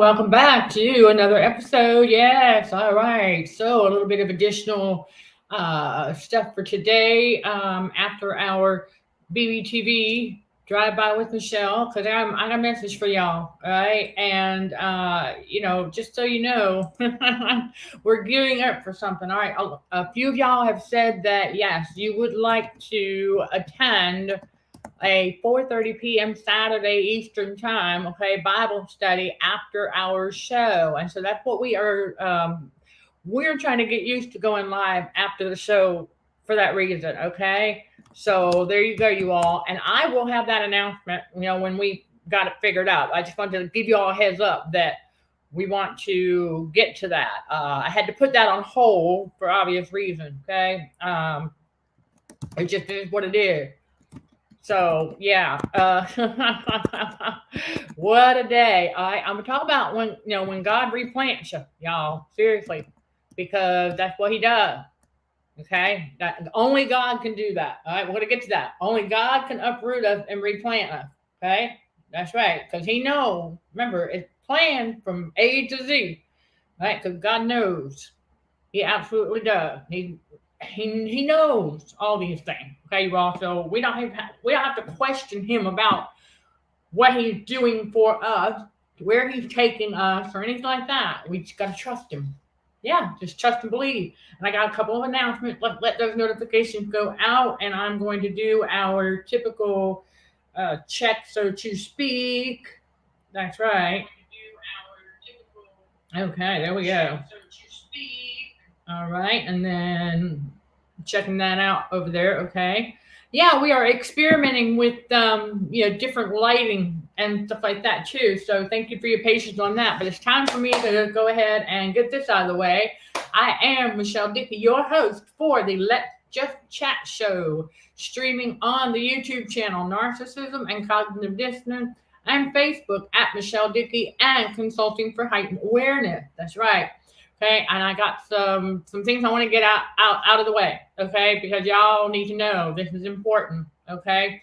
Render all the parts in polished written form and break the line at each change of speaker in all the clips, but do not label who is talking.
Welcome back to another episode. Yes, all right. So a little bit of additional stuff for today after our BBTV drive by with Michelle because I got a message for y'all. All right, and just so you know, we're gearing up for something. All right, a few of y'all have said that yes, you would like to attend a 4:30 p.m. Saturday Eastern Time, okay, Bible study after our show. And so that's what we're trying to get used to going live after the show for that reason, okay? So there you go, you all. And I will have that announcement, when we got it figured out. I just wanted to give you all a heads up that we want to get to that. I had to put that on hold for obvious reasons, okay? It just is what it is. So yeah, what a day! I'm gonna talk about when God replants you, y'all. Seriously, because that's what He does. Okay, that only God can do that. All right, we're gonna get to that. Only God can uproot us and replant us. Okay, that's right, because He knows. Remember, it's planned from A to Z. Right, because God knows. He absolutely does. He knows all these things. Okay, Ross. So we don't have to question him about what he's doing for us, where he's taking us, or anything like that. We just gotta trust him. Yeah, just trust and believe. And I got a couple of announcements. Let those notifications go out, and I'm going to do our typical check, so to speak. That's right. Okay, there we go. All right, and then checking that out over there. Okay, yeah, we are experimenting with different lighting and stuff like that too. So thank you for your patience on that. But it's time for me to go ahead and get this out of the way. I am Michelle Dickey, your host for the Let's Just Chat show, streaming on the YouTube channel Narcissism and Cognitive Dissonance, and Facebook at Michelle Dickey and Consulting for Heightened Awareness. That's right. Okay, and I got some things I want to get out of the way, okay, because y'all need to know this is important, okay.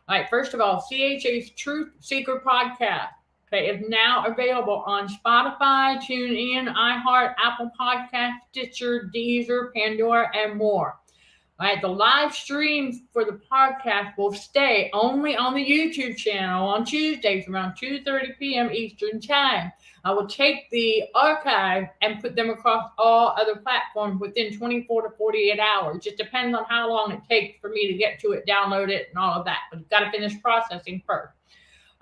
All right, first of all, CHA's Truth Seeker podcast, okay, is now available on Spotify, TuneIn, iHeart, Apple Podcasts, Stitcher, Deezer, Pandora, and more. All right, the live streams for the podcast will stay only on the YouTube channel on Tuesdays around 2:30 p.m. Eastern Time. I will take the archive and put them across all other platforms within 24 to 48 hours. Just depends on how long it takes for me to get to it, download it, and all of that. But you've got to finish processing first.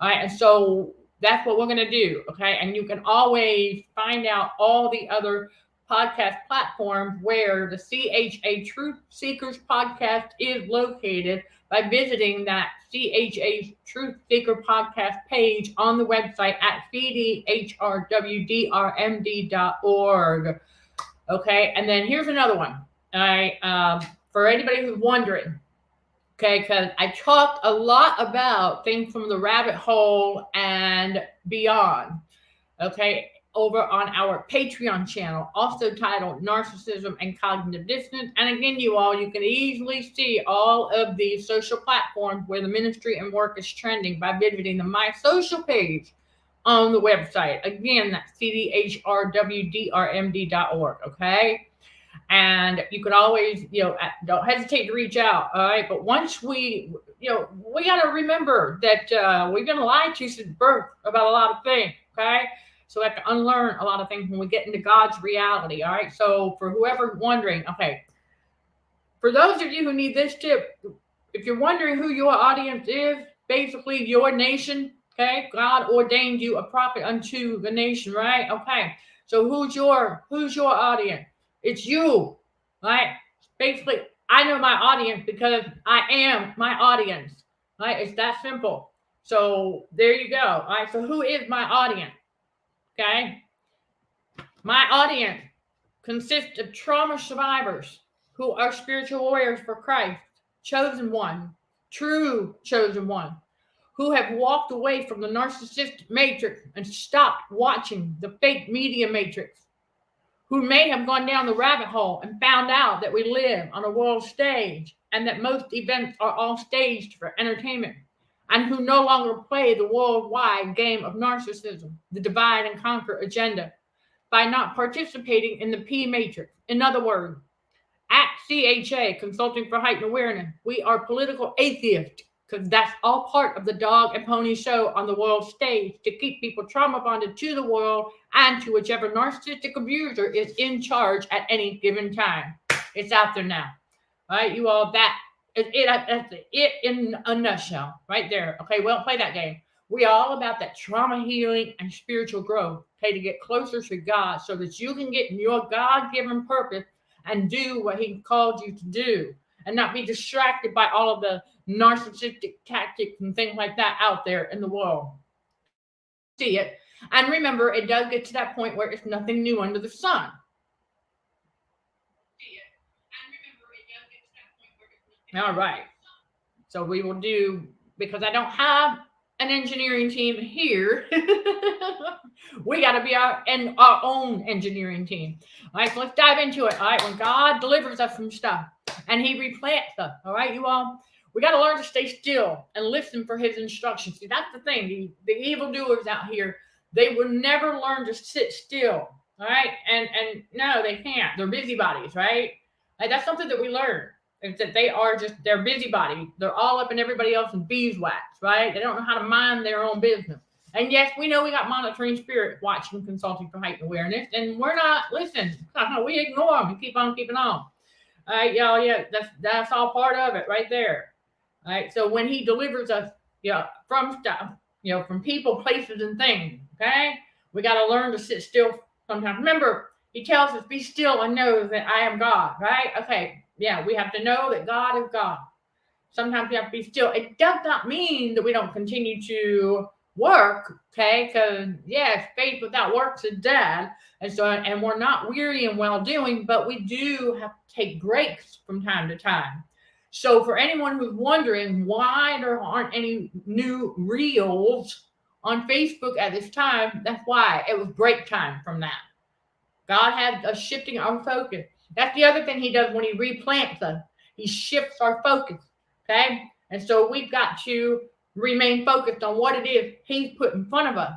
All right, and so that's what we're going to do, okay? And you can always find out all the other podcast platforms where the CHA Truth Seekers podcast is located by visiting that CHA Truth Seeker podcast page on the website at CDHRWDRMD.org. Okay, and then here's another one. All right, for anybody who's wondering, okay, because I talked a lot about things from the rabbit hole and beyond, okay, over on our Patreon channel, also titled Narcissism and Cognitive Dissonance. And again, you can easily see all of the social platforms where the ministry and work is trending by visiting the My Social page on the website. Again, that's CDHRWDRMD.org, okay? And you can always, don't hesitate to reach out, all right? But once we got to remember that we've been lied to since birth about a lot of things, okay? So we have to unlearn a lot of things when we get into God's reality, all right? So for whoever wondering, okay, for those of you who need this tip, if you're wondering who your audience is, basically your nation, okay? God ordained you a prophet unto the nation, right? Okay, so who's your audience? It's you, right? Basically, I know my audience because I am my audience, right? It's that simple. So there you go, all right? So who is my audience? Okay, my audience consists of trauma survivors who are spiritual warriors for Christ, chosen one, true chosen one, who have walked away from the narcissistic matrix and stopped watching the fake media matrix, who may have gone down the rabbit hole and found out that we live on a world stage and that most events are all staged for entertainment. and who no longer play the worldwide game of narcissism, the divide and conquer agenda, by not participating in the P matrix. In other words, at CHA, Consulting for Heightened Awareness, we are political atheists because that's all part of the dog and pony show on the world stage to keep people trauma bonded to the world and to whichever narcissistic abuser is in charge at any given time. It's out there now. All right, you all, that's it in a nutshell right there. Okay, we don't play that game. We're all about that trauma healing and spiritual growth, okay, to get closer to God so that you can get in your God-given purpose and do what he called you to do and not be distracted by all of the narcissistic tactics and things like that out there in the world. See it. And remember, it does get to that point where it's nothing new under the sun. All right. So we will do, because I don't have an engineering team here, we got to be our own engineering team. All right, so let's dive into it. All right, when God delivers us from stuff and he replants us, all right, you all, we got to learn to stay still and listen for his instructions. See, that's the thing. The evildoers out here, they will never learn to sit still. All right, and no, they can't. They're busybodies, right? Like, that's something that we learn. It's that they're busybody. They're all up in everybody else's beeswax, right? They don't know how to mind their own business. And yes, we know we got monitoring spirit watching, consulting for heightened awareness, and we're not, listen, we ignore them and keep on keeping on. All right, y'all, yeah, that's all part of it right there. All right, so when he delivers us, from stuff, from people, places, and things, okay, we got to learn to sit still sometimes. Remember, he tells us, be still and know that I am God, right? Okay. Yeah, we have to know that God is God. Sometimes we have to be still. It does not mean that we don't continue to work, okay? Because, yes, faith without works is dead. And we're not weary in well-doing, but we do have to take breaks from time to time. So for anyone who's wondering why there aren't any new reels on Facebook at this time, that's why. It was break time from that. God had us shifting our focus. That's the other thing he does when he replants us. He shifts our focus, okay? And so we've got to remain focused on what it is he's put in front of us.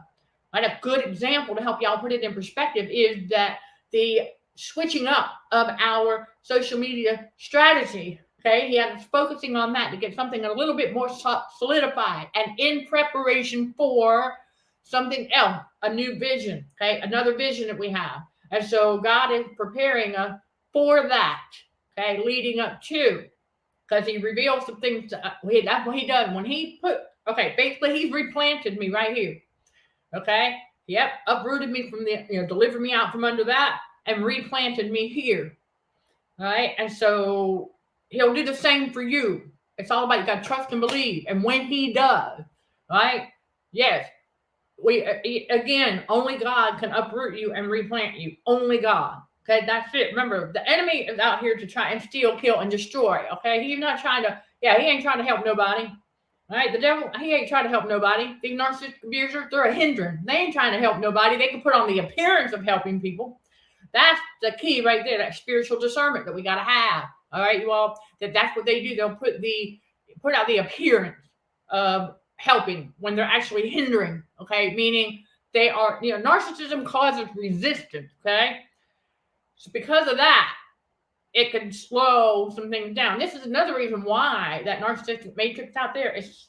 And a good example to help y'all put it in perspective is that the switching up of our social media strategy, okay? He has us focusing on that to get something a little bit more solidified and in preparation for something else, a new vision, okay? Another vision that we have. And so God is preparing us for that, okay, leading up to, because he reveals some things. That's what he does. When he basically he's replanted me right here, okay? Yep, uprooted me from delivered me out from under that and replanted me here, all right? And so he'll do the same for you. It's all about you got to trust and believe. And when he does, right? Yes, only God can uproot you and replant you. Only God. Okay, that's it. Remember, the enemy is out here to try and steal, kill, and destroy. Okay, he's not trying to, he ain't trying to help nobody. All right, the devil, he ain't trying to help nobody. These narcissistic abusers, they're a hindrance. They ain't trying to help nobody. They can put on the appearance of helping people. That's the key right there, that spiritual discernment that we got to have. All right, you all, that's what they do. They'll put out the appearance of helping when they're actually hindering. Okay, meaning they are, narcissism causes resistance. Okay. So because of that, it can slow some things down. This is another reason why that narcissistic matrix out there is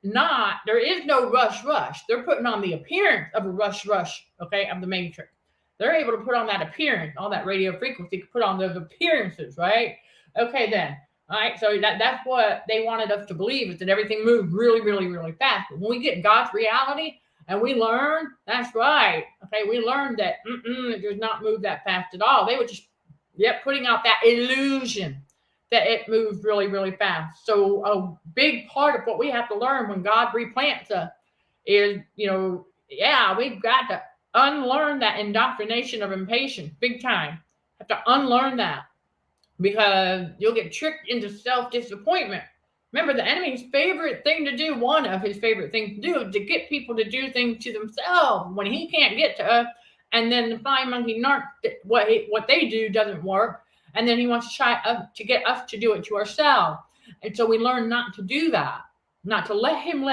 not, there is no rush. They're putting on the appearance of a rush, okay, of the matrix. They're able to put on that appearance, all that radio frequency, to put on those appearances, right? Okay, then. All right, so that's what they wanted us to believe, is that everything moved really, really, really fast. But when we get God's reality, and we learn, that's right. Okay, we learned that it does not move that fast at all. They were just, putting out that illusion that it moves really, really fast. So a big part of what we have to learn when God replants us is, we've got to unlearn that indoctrination of impatience, big time. Have to unlearn that, because you'll get tricked into self-disappointment. Remember, the enemy's favorite thing to do, one of his favorite things to do, is to get people to do things to themselves when he can't get to us. And then the flying monkey narc, what they do doesn't work. And then he wants to try to get us to do it to ourselves. And so we learn not to do that. not to let him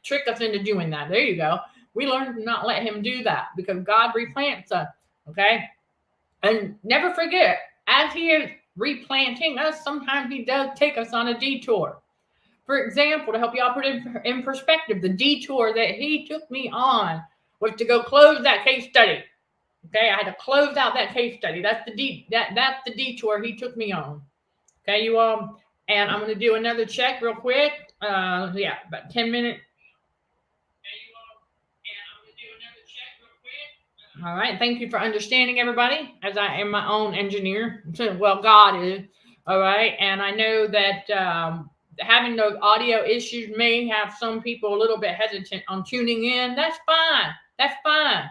trick us into doing that. There you go. We learn to not let him do that because God replants us. Okay. And never forget, as he is replanting us, sometimes he does take us on a detour. For example, to help y'all put it in perspective, the detour that he took me on was to go close that case study. Okay, I had to close out that case study. That's the detour he took me on. Okay, you all, and I'm going to do another check real quick. Yeah, about 10 minutes. All right. Thank you for understanding, everybody, as I am my own engineer. Well, God is. All right. And I know that having those audio issues may have some people a little bit hesitant on tuning in. That's fine. That's fine.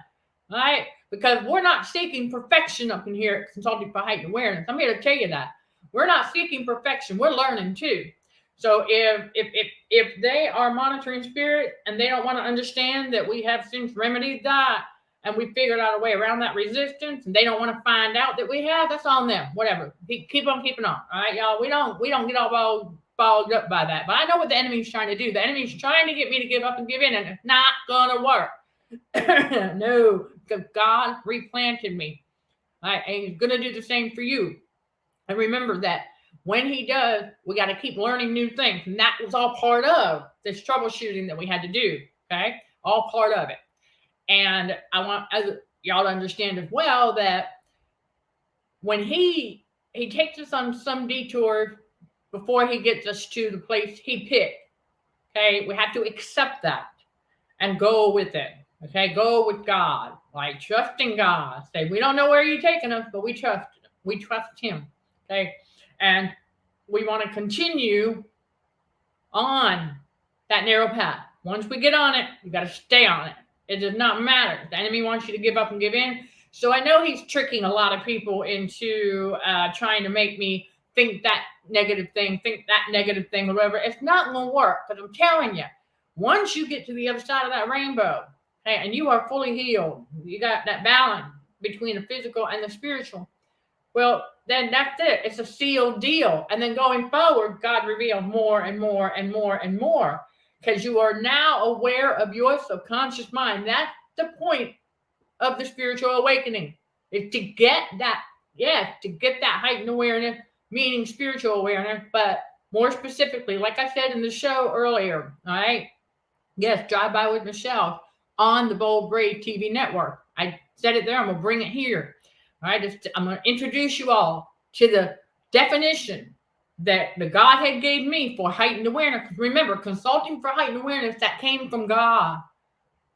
All right. Because we're not seeking perfection up in here at Consulting for Heightened Awareness. I'm here to tell you that. We're not seeking perfection. We're learning too. So if they are monitoring spirit and they don't want to understand that we have since remedied that, and we figured out a way around that resistance, and they don't want to find out that we have, that's on them. Whatever. Keep on keeping on. All right, y'all. We don't get all balled up by that. But I know what the enemy's trying to do. The enemy's trying to get me to give up and give in, and it's not gonna work. No, because God replanted me. All right, and he's gonna do the same for you. And remember that when he does, we got to keep learning new things. And that was all part of this troubleshooting that we had to do. Okay, all part of it. And I want y'all to understand as well that when he takes us on some detour before he gets us to the place he picked, okay, we have to accept that and go with it. Okay, go with God, like trusting God. Say, we don't know where you're taking us, but we trust him. Okay, and we want to continue on that narrow path. Once we get on it, you got to stay on it. It does not matter. The enemy wants you to give up and give in. So I know he's tricking a lot of people into trying to make me think that negative thing, or whatever. It's not going to work. Because I'm telling you, once you get to the other side of that rainbow, okay, and you are fully healed, you got that balance between the physical and the spiritual, well, then that's it. It's a sealed deal. And then going forward, God reveals more and more and more and more. Because you are now aware of your subconscious mind. That's the point of the spiritual awakening. Is to get that, heightened awareness, meaning spiritual awareness, but more specifically, like I said in the show earlier, all right? Yes, Drive By with Michelle on the Bold Brave TV network. I said it there. I'm going to bring it here. All right? I'm going to introduce you all to the definition that the Godhead gave me for heightened awareness. Remember, Consulting for Heightened Awareness, that came from God.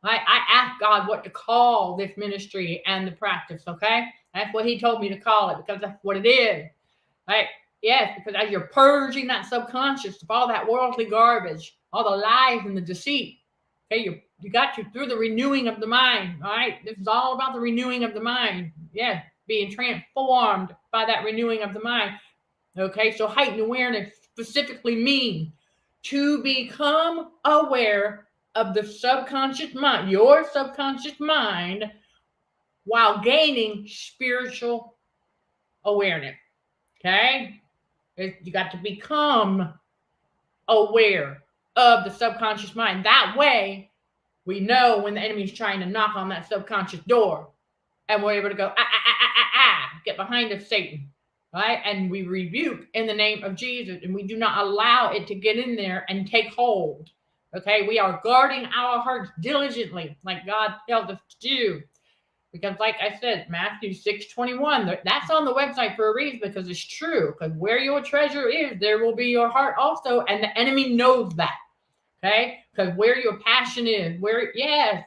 I asked God what to call this ministry and the practice, okay? That's what he told me to call it because that's what it is. Right? Yes, because as you're purging that subconscious of all that worldly garbage, all the lies and the deceit, okay, you got you through the renewing of the mind, all right? This is all about the renewing of the mind. Yeah, being transformed by that renewing of the mind. Okay, so heightened awareness specifically means to become aware of the subconscious mind, your subconscious mind, while gaining spiritual awareness. Okay, you got to become aware of the subconscious mind. That way, we know when the enemy's trying to knock on that subconscious door, and we're able to go, get behind us, Satan. Right? And we rebuke in the name of Jesus, and we do not allow it to get in there and take hold. Okay? We are guarding our hearts diligently, like God tells us to do. Because like I said, Matthew 6:21, that's on the website for a reason, because it's true. Because where your treasure is, there will be your heart also, and the enemy knows that. Okay? Because where your passion is,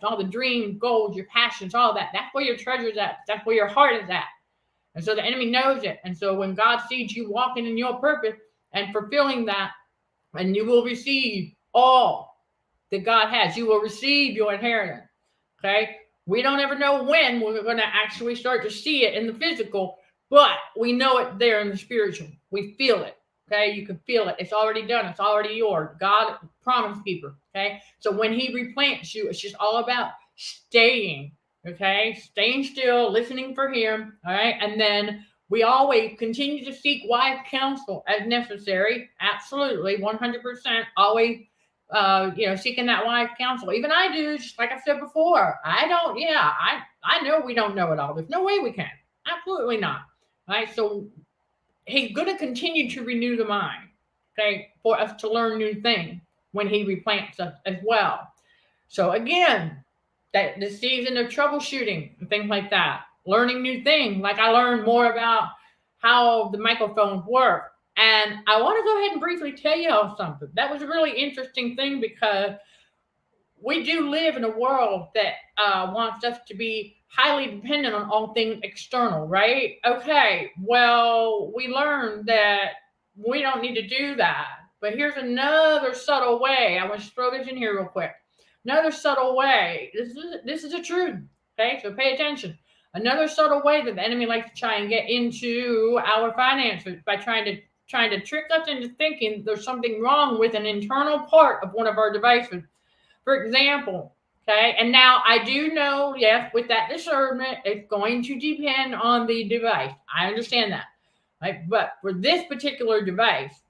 all the dreams, goals, your passions, all that, that's where your treasure is at. That's where your heart is at. And so the enemy knows it. And so when God sees you walking in your purpose and fulfilling that, and you will receive all that God has, you will receive your inheritance. Okay? We don't ever know when we're going to actually start to see it in the physical, but we know it there in the spiritual. We feel it. Okay? You can feel it. It's already done. It's already yours. God, promise keeper. Okay? So when he replants you, it's just all about staying. Okay, staying still, listening for him. All right, and then We always continue to seek wise counsel as necessary. Absolutely, 100%. Always, seeking that wise counsel. Even I do, just like I said before. I don't. Yeah, I know we don't know it all. There's no way we can. Absolutely not. Right. So he's going to continue to renew the mind. Okay, for us to learn new things when he replants us as well. So again, that the season of troubleshooting and things like that, learning new things. Like I learned more about how the microphones work. And I want to go ahead and briefly tell you all something. That was a really interesting thing because we do live in a world that wants us to be highly dependent on all things external, right? Okay, well, we learned that we don't need to do that. But here's another way. I want to throw this in here real quick. Another subtle way. This is the truth. Okay, so pay attention. Another subtle way that the enemy likes to try and get into our finances by trying to trick us into thinking there's something wrong with an internal part of one of our devices. For example, okay, and now I do know, yes, with that discernment, it's going to depend on the device. I understand that. Right? But for this particular device,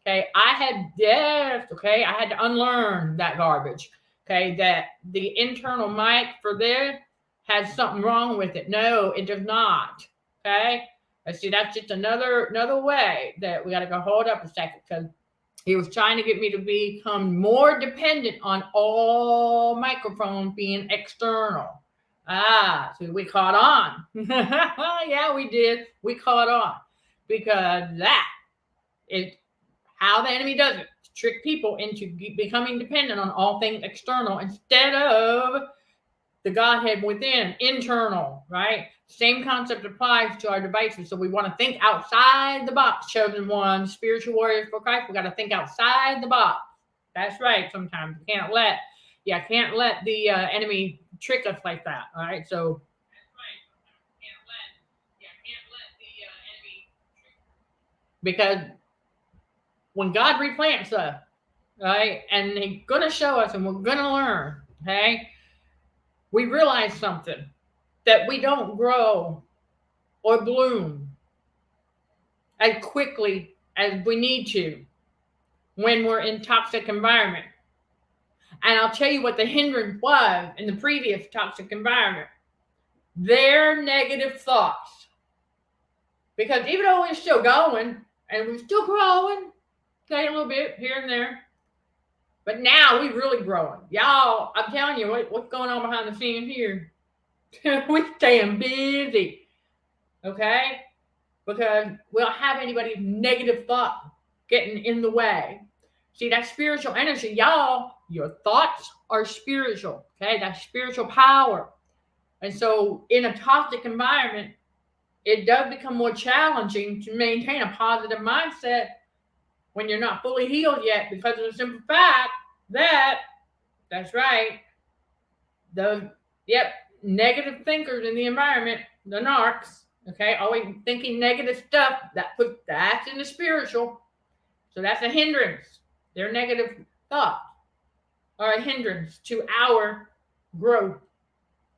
okay, I had to unlearn that garbage. Okay, that the internal mic for this has something wrong with it. No, it does not. Okay, I see that's just another way that we got to go. Hold up a second, because he was trying to get me to become more dependent on all microphones being external. So we caught on. Yeah, we did. We caught on because that is how the enemy does it. Trick people into becoming dependent on all things external instead of the Godhead within, internal, right? Same concept applies to our devices. So we want to think outside the box, chosen one, spiritual warriors for Christ. We got to think outside the box. That's right. Sometimes you can't let the enemy trick us like that. All right. So that's right. Can't let the enemy trick us. Because when God replants us, right, and he's going to show us and we're going to learn, okay, we realize something, that we don't grow or bloom as quickly as we need to when we're in toxic environment. And I'll tell you what the hindrance was in the previous toxic environment. Their negative thoughts. Because even though we're still going and we're still growing, okay, a little bit here and there, but now we really growing. Y'all, I'm telling you what's going on behind the scenes here. We're staying busy, okay? Because we don't have anybody's negative thought getting in the way. See, that spiritual energy, y'all, your thoughts are spiritual, okay? That's spiritual power. And so in a toxic environment, it does become more challenging to maintain a positive mindset when you're not fully healed yet, because of the simple fact that's right, those, negative thinkers in the environment, the narcs, okay, always thinking negative stuff, that's in the spiritual. So that's a hindrance. Their negative thoughts are a hindrance to our growth,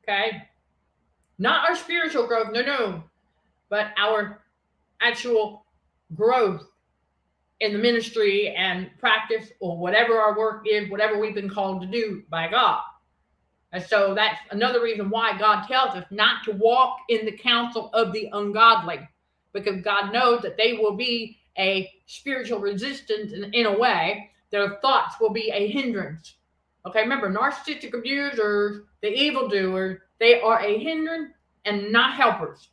okay? Not our spiritual growth, no, but our actual growth in the ministry and practice, or whatever our work is, whatever we've been called to do by God. And so that's another reason why God tells us not to walk in the counsel of the ungodly, because God knows that they will be a spiritual resistance in a way. Their thoughts will be a hindrance. Okay, remember, narcissistic abusers, the evildoers, they are a hindrance and not helpers.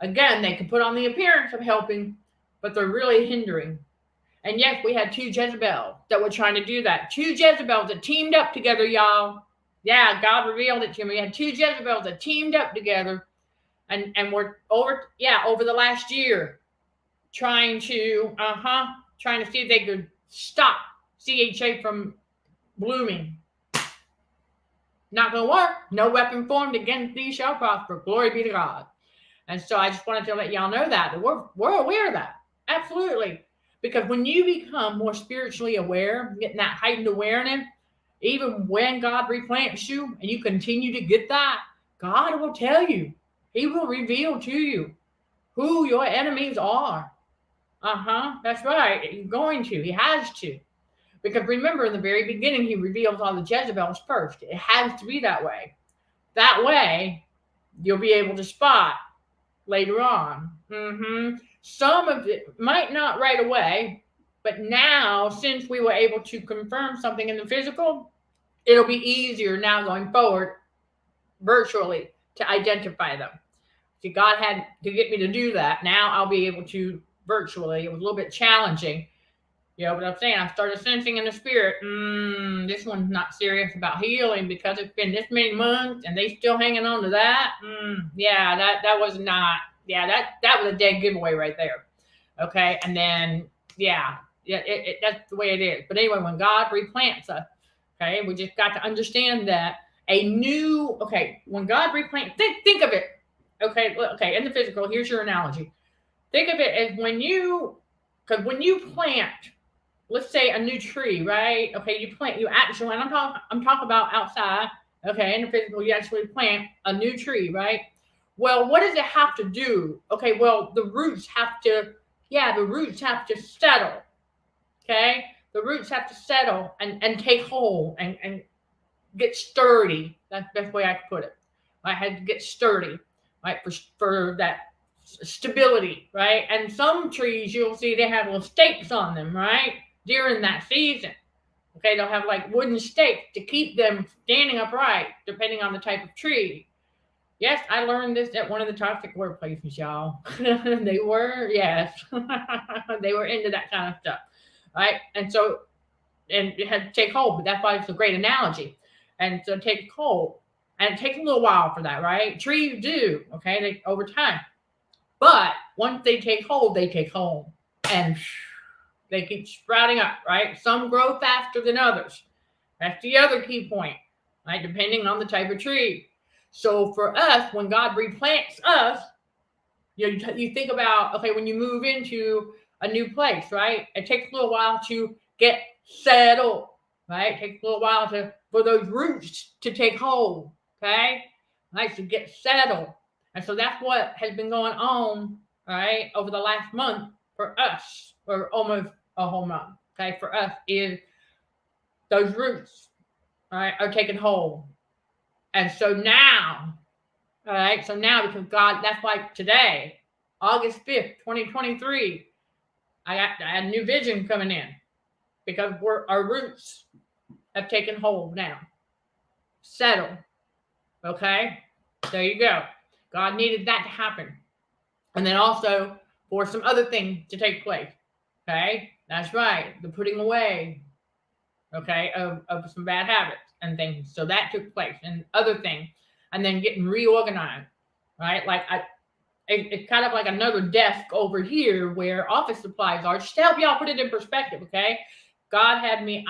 Again, they can put on the appearance of helping, but they're really hindering. And yes, we had 2 Jezebels that were trying to do that. 2 Jezebels that teamed up together, y'all. Yeah, God revealed it to me. We had 2 Jezebels that teamed up together and were over the last year trying to see if they could stop CHA from blooming. Not going to work. No weapon formed against thee shall prosper. Glory be to God. And so I just wanted to let y'all know that we're aware of that. Absolutely. Because when you become more spiritually aware, getting that heightened awareness, even when God replants you and you continue to get that, God will tell you. He will reveal to you who your enemies are. That's right. You're going to. He has to. Because remember, in the very beginning, he reveals all the Jezebels first. It has to be that way. That way, you'll be able to spot later on. Some of it might not right away, but now, since we were able to confirm something in the physical, it'll be easier now going forward virtually to identify them. See, God had to get me to do that. Now I'll be able to virtually. It was a little bit challenging. But I'm saying I started sensing in the spirit, this one's not serious about healing because it's been this many months and they still hanging on to that. That was not, that was a dead giveaway right there. Okay. And then, that's the way it is. But anyway, when God replants us, okay, we just got to understand that when God replants, think of it. Okay, in the physical, here's your analogy. Think of it as when you plant, let's say a new tree, right? Okay, you actually, and I'm talking about outside, okay, in the physical, you actually plant a new tree, right? Well, what does it have to do? Okay, well, the roots have to settle, okay? The roots have to settle and take hold and get sturdy. That's the best way I could put it. I had to get sturdy, right, for that stability, right? And some trees, you'll see they have little stakes on them, right, during that season. Okay, they'll have like wooden stakes to keep them standing upright, depending on the type of tree. Yes, I learned this at one of the toxic workplaces, y'all. They were into that kind of stuff, right? And it had to take hold, but that's why it's a great analogy. And so take hold, and it takes a little while for that, right? Trees do, okay, over time. But once they take hold, and they keep sprouting up, right? Some grow faster than others. That's the other key point, right? Depending on the type of tree. So for us, when God replants us, you think about, okay, when you move into a new place, right? It takes a little while to get settled, right? It takes a little while for those roots to take hold, okay? Right, to get settled. And so that's what has been going on, right, over the last month for us, or almost a whole month, okay, for us, is those roots, right, are taking hold. And so now, all right, because God, that's why today, August 5th, 2023, I had a new vision coming in because our roots have taken hold now. Settle. Okay? There you go. God needed that to happen. And then also for some other things to take place. Okay? That's right. The putting away, okay, of some bad habits and things. So that took place, and other things. And then getting reorganized. Right? Like it's kind of like another desk over here where office supplies are, just to help y'all put it in perspective, okay? God had me,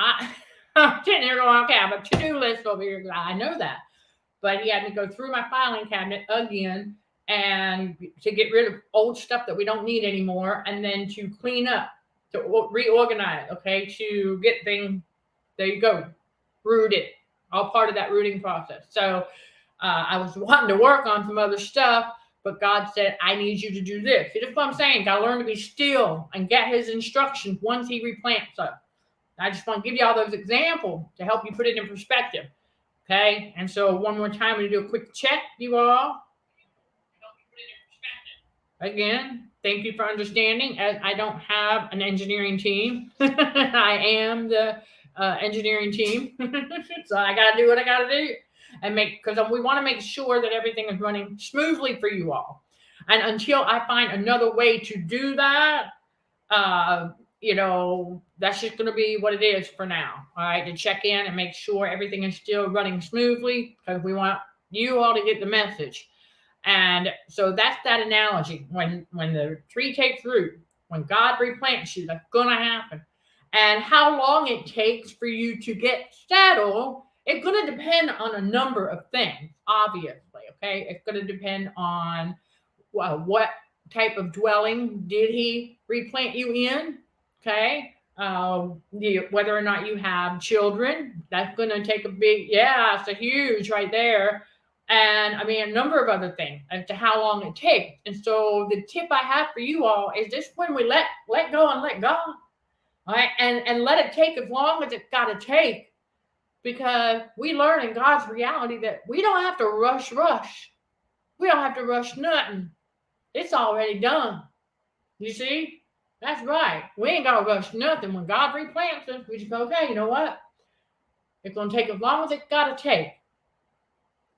I'm sitting here going, okay, I have a to-do list over here. I know that. But he had me go through my filing cabinet again and to get rid of old stuff that we don't need anymore, and then to clean up, to reorganize, okay, to get things, there you go, rooted, all part of that rooting process. So I was wanting to work on some other stuff, but God said, I need you to do this. See, that's what I'm saying. Got to learn to be still and get his instructions once he replants us. I just want to give you all those examples to help you put it in perspective. Okay? And so one more time, we do a quick check, you all. Again, thank you for understanding. As I don't have an engineering team. I am the engineering team. So I got to do what I got to do. And because we want to make sure that everything is running smoothly for you all. And until I find another way to do that, that's just going to be what it is for now. All right, to check in and make sure everything is still running smoothly, because we want you all to get the message. And so that's that analogy. When the tree takes root, when God replants you, that's going to happen. And how long it takes for you to get settled, it's going to depend on a number of things, obviously, okay? It's going to depend on what type of dwelling did he replant you in, okay? Whether or not you have children, that's going to take it's a huge right there. And I mean, a number of other things as to how long it takes. And so the tip I have for you all is just when we let go and let God, all right, and let it take as long as it's got to take, because we learn in God's reality that we don't have to rush. We don't have to rush nothing. It's already done. You see? That's right. We ain't got to rush nothing. When God replants us, we just go, okay, you know what? It's going to take as long as it's got to take.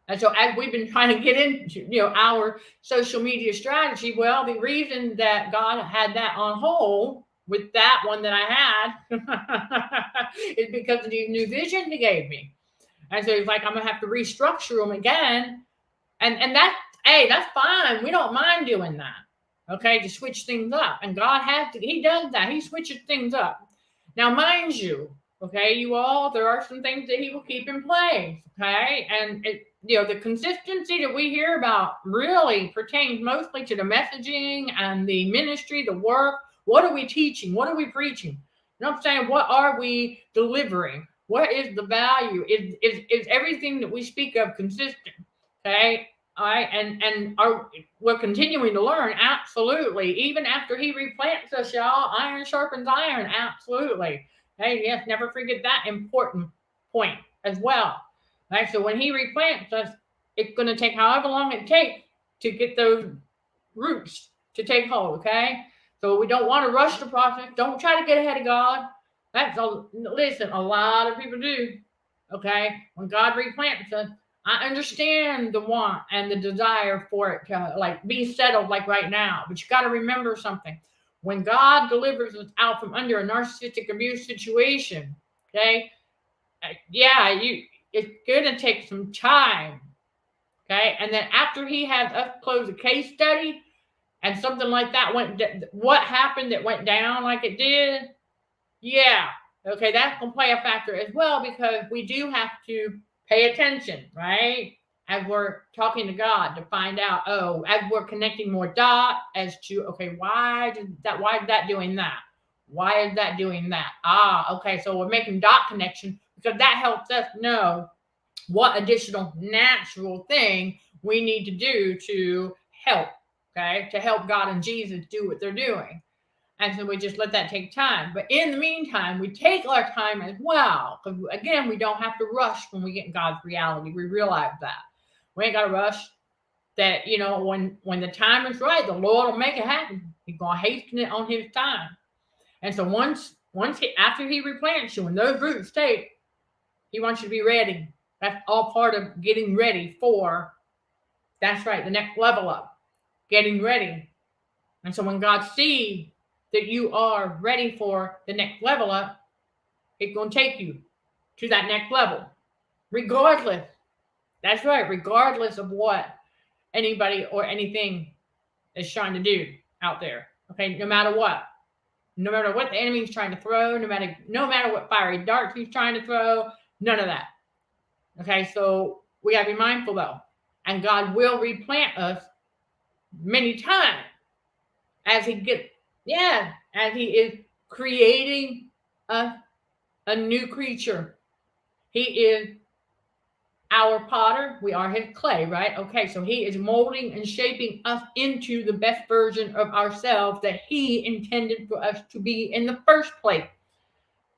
And so as we've been trying to get into, our social media strategy, well, the reason that God had that on hold with that one that I had is because of the new vision He gave me. And so He's like, I'm gonna have to restructure them again. And that's fine. We don't mind doing that. Okay, to switch things up. And God He does that. He switches things up. Now, mind you, okay, you all, there are some things that He will keep in place. Okay, and the consistency that we hear about really pertains mostly to the messaging and the ministry, the work. What are we teaching? What are we preaching? You know what I'm saying? What are we delivering? What is the value? Is everything that we speak of consistent? Okay. All right. And we're continuing to learn. Absolutely. Even after He replants us, y'all, iron sharpens iron. Absolutely. Hey, yes, never forget that important point as well. Right, so when He replants us, it's going to take however long it takes to get those roots to take hold, okay? So we don't want to rush the process. Don't try to get ahead of God. Listen, a lot of people do, okay? When God replants us, I understand the want and the desire for it to be settled like right now. But you got to remember something. When God delivers us out from under a narcissistic abuse situation, okay? It's going to take some time, okay? And then after He has us close a case study and something like that what happened that went down like it did, yeah, okay, that's going to play a factor as well, because we do have to pay attention, right? As we're talking to God to find out, as we're connecting more dots as to, okay, why is that doing that? Why is that doing that? Okay, so we're making dot connection, because that helps us know what additional natural thing we need to do to help, okay? To help God and Jesus do what they're doing. And so we just let that take time. But in the meantime, we take our time as well. Because again, we don't have to rush when we get in God's reality. We realize that. We ain't got to rush. That, when the time is right, the Lord will make it happen. He's going to hasten it on His time. And so after He replants you and those roots take, He wants you to be ready. That's all part of getting ready for, that's right, the next level up. Getting ready. And so when God sees that you are ready for the next level up, it's going to take you to that next level. Regardless. That's right. Regardless of what anybody or anything is trying to do out there. Okay. No matter what. No matter what the enemy is trying to throw. No matter what fiery darts he's trying to throw. None of that. Okay. So we got to be mindful though. And God will replant us many times as He is creating a new creature. He is our potter. We are His clay, right? Okay, so He is molding and shaping us into the best version of ourselves that He intended for us to be in the first place,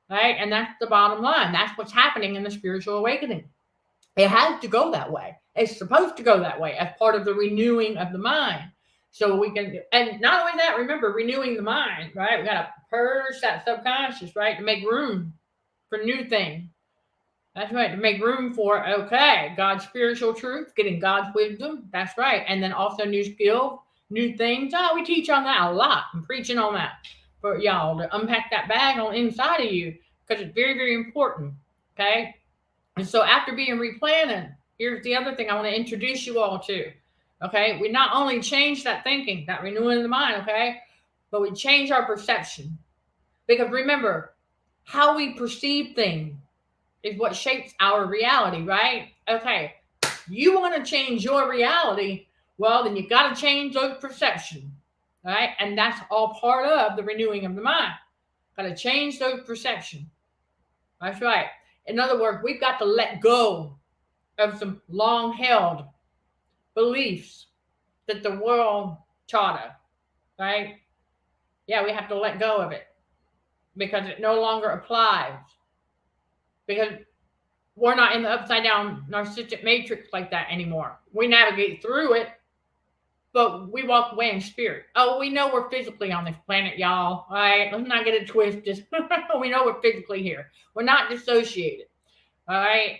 right? And that's the bottom line. That's what's happening in the spiritual awakening. It has to go that way. It's supposed to go that way as part of the renewing of the mind. So we can, and not only that, remember, renewing the mind, right? We got to purge that subconscious, right? To make room for new things. That's right. To make room for, God's spiritual truth, getting God's wisdom. That's right. And then also new skills, new things. We teach on that a lot. I'm preaching on that for y'all to unpack that bag on inside of you, because it's very, very important. Okay. And so after being replanted, here's the other thing I want to introduce you all to. Okay, we not only change that thinking, that renewing the mind, okay, but we change our perception. Because remember, how we perceive things is what shapes our reality, right? Okay, you want to change your reality, well, then you got to change those perceptions, right? And that's all part of the renewing of the mind. Got to change those perceptions. That's right. In other words, we've got to let go of some long-held beliefs that the world taught us, right? Yeah, we have to let go of it because it no longer applies. Because we're not in the upside down narcissistic matrix like that anymore. We navigate through it, but we walk away in spirit. Oh, we know we're physically on this planet, y'all. All right, let's not get it twisted. We know we're physically here. We're not dissociated. All right,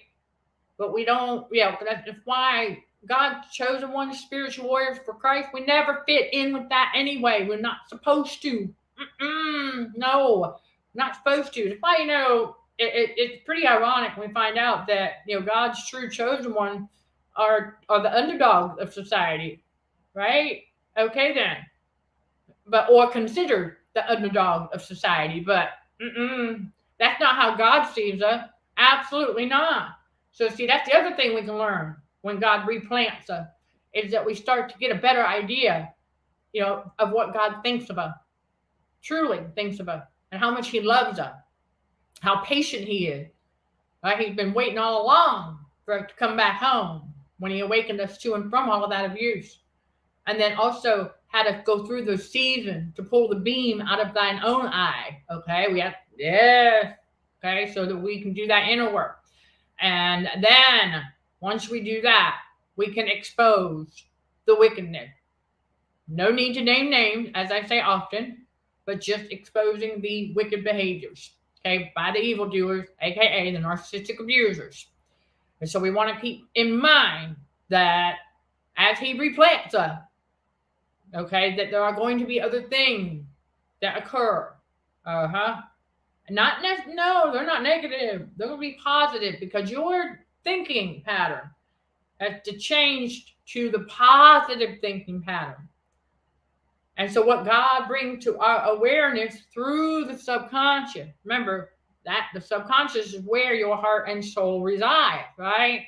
but we don't. Yeah, that's why God's chosen one spiritual warriors for Christ. We never fit in with that anyway. We're not supposed to. No, not supposed to. That's why it's pretty ironic when we find out that God's true chosen one are the underdogs of society. Right? Okay then. Or considered the underdog of society. But that's not how God sees us. Absolutely not. So see, that's the other thing we can learn when God replants us, is that we start to get a better idea, of what God thinks of us. Truly thinks of us. And how much he loves us. How patient he is. Right? He's been waiting all along for us to come back home when he awakened us to and from all of that abuse. And then also had us go through the season to pull the beam out of thine own eye. Okay, okay, so that we can do that inner work. And then once we do that, we can expose the wickedness. No need to name names, as I say often, but just exposing the wicked behaviors, okay, by the evildoers, aka the narcissistic abusers. And so we want to keep in mind that as he replants us, okay, that there are going to be other things that occur. No, they're not negative. They're going to be positive because your thinking pattern has to change to the positive thinking pattern. And so what God brings to our awareness through the subconscious, remember that the subconscious is where your heart and soul reside, right?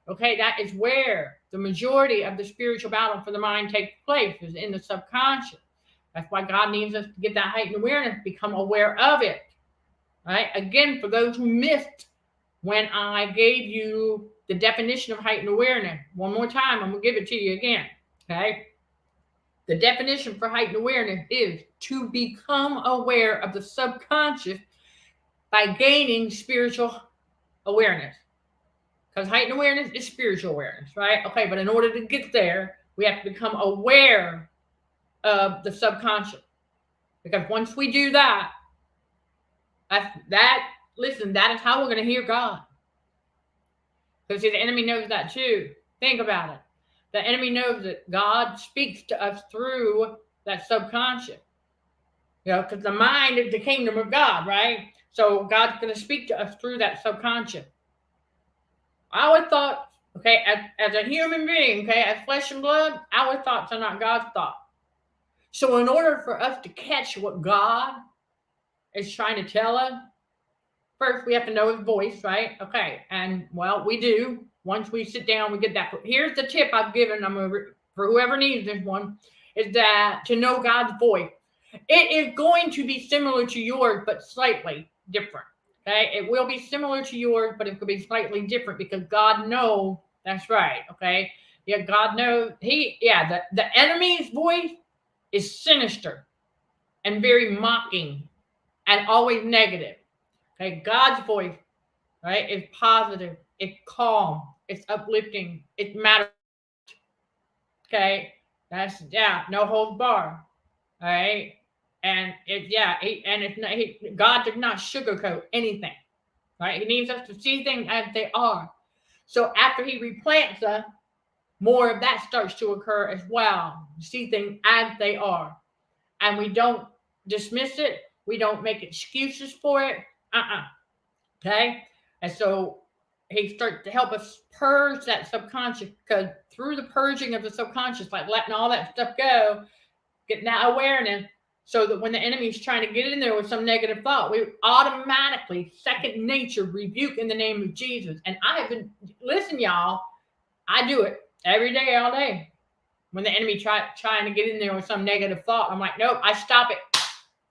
Okay, that is where the majority of the spiritual battle for the mind takes place, is in the subconscious. That's why God needs us to get that heightened awareness, become aware of it. Right? Again, for those who missed when I gave you the definition of heightened awareness, one more time, I'm going to give it to you again. Okay? The definition for heightened awareness is to become aware of the subconscious by gaining spiritual awareness. Because heightened awareness is spiritual awareness, right? Okay, but in order to get there, we have to become aware of the subconscious. Because once we do that, that is how we're going to hear God. Because the enemy knows that too. Think about it. The enemy knows that God speaks to us through that subconscious. Because the mind is the kingdom of God, right? So God's going to speak to us through that subconscious. Our thoughts, okay, as a human being, okay, as flesh and blood, our thoughts are not God's thoughts. So in order for us to catch what God is trying to tell us, first we have to know his voice, right? Okay, and well, we do. Once we sit down, we get that. Here's the tip I've given, for whoever needs this one, is that to know God's voice. It is going to be similar to yours, but slightly different. Okay, it will be similar to yours, but it could be slightly different because God knows. That's right. Okay, yeah, God knows. The enemy's voice is sinister and very mocking and always negative. Okay, God's voice, right, is positive. It's calm. It's uplifting. It's matter. Okay, no holds barred. All right. And God does not sugarcoat anything, right? He needs us to see things as they are. So after he replants us, more of that starts to occur as well. See things as they are. And we don't dismiss it. We don't make excuses for it. Okay? And so he starts to help us purge that subconscious, because through the purging of the subconscious, like letting all that stuff go, getting that awareness, so that when the enemy is trying to get in there with some negative thought, we automatically, second nature, rebuke in the name of Jesus. And listen, y'all, I do it every day, all day. When the enemy trying to get in there with some negative thought, I'm like, nope, I stop it.